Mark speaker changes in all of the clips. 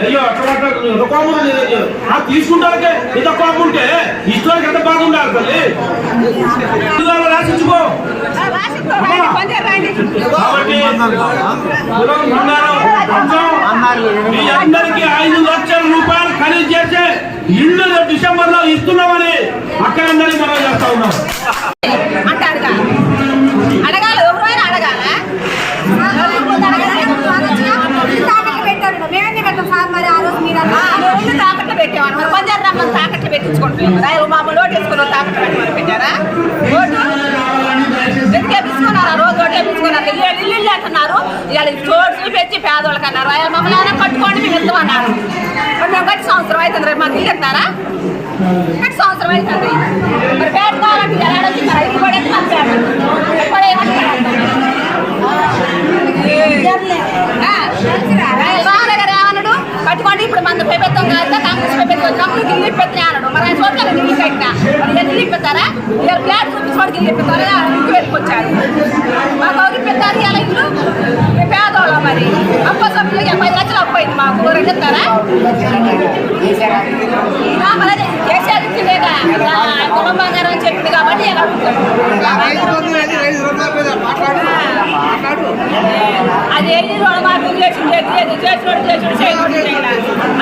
Speaker 1: అయ్యో అట్లా మాట్లాడుతుంది ఎంత కోపం తీసుకుంటానికే ఇంత కోపం ఉంటే ఇష్టానికి ఎంత బాగుండాలి తల్లి రాసించుకో మీ అందరికి 5 లక్షల రూపాయలు ఖరీదు చేసే ఇల్లు డిసెంబర్ లో ఇస్తున్నామని అక్కడందరికీ మనం చేస్తా ఉన్నాం.
Speaker 2: తాకట్లు పెట్టేవాడు పంజాబ్ రమ్మని తాకట్లు పెట్టించుకుంటున్నాం మా లోటు వేసుకున్న తాకట్లు పెట్టమని పెట్టారా ఓటు వెతికేపించుకున్నారా రోజు ఓటు వేపించుకున్నారు ఇల్లు అంటున్నారు ఇవాళ చోటు చూపించి పేదవాళ్ళకి అన్నారు మమ్మల్ని కట్టుకోండి మేము ఇస్తామన్నారు మేము గట్టి సంవత్సరం అవుతుంది రేపు మాకు ఇల్లు ఇస్తారా గట్టి సంవత్సరం అవుతుంది మరి పెట్టుకోవాలంటే ఎలా వచ్చిందా ఇల్లు పడేది ఏమన్నాడు కట్టుకోండి ఇప్పుడు మన ప్రభుత్వం కాదు కాంగ్రెస్ ప్రభుత్వం కంపెనీకి ఇల్లు ఇప్పిస్తాయి అన్నాడు మరి ఆయన చోట్ల ఇల్లు కట్టినా మరి ఇల్లు ఇప్పిస్తారా ఇవాళ ఫ్లాట్ చూపించుకోవడానికి ఇల్లు ఇప్పిస్తారా ఇంటికి వెళ్ళిపోచ్చారు మాకు ఒక ఇప్పిస్తారు ఇలా ఇల్లు పేదవాళ్ళం మరి అప్ప సభ్యులకి 5 లక్షలు అప్పు అయింది మాకు రెండు ఇస్తారా మరి కేసీఆర్ ఇచ్చిందేగా కుటుంబం గారు అని చెప్పింది కాబట్టి ఇలా అదేంటి రుణమాఫీ చేసింది చేసినోడు చేయనోడు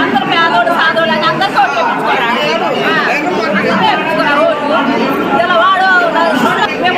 Speaker 2: అందరూ పేదోడు సాధోడు అని అందరూ చోటు చెప్పించుకున్నారు ఇలా వాడు మేము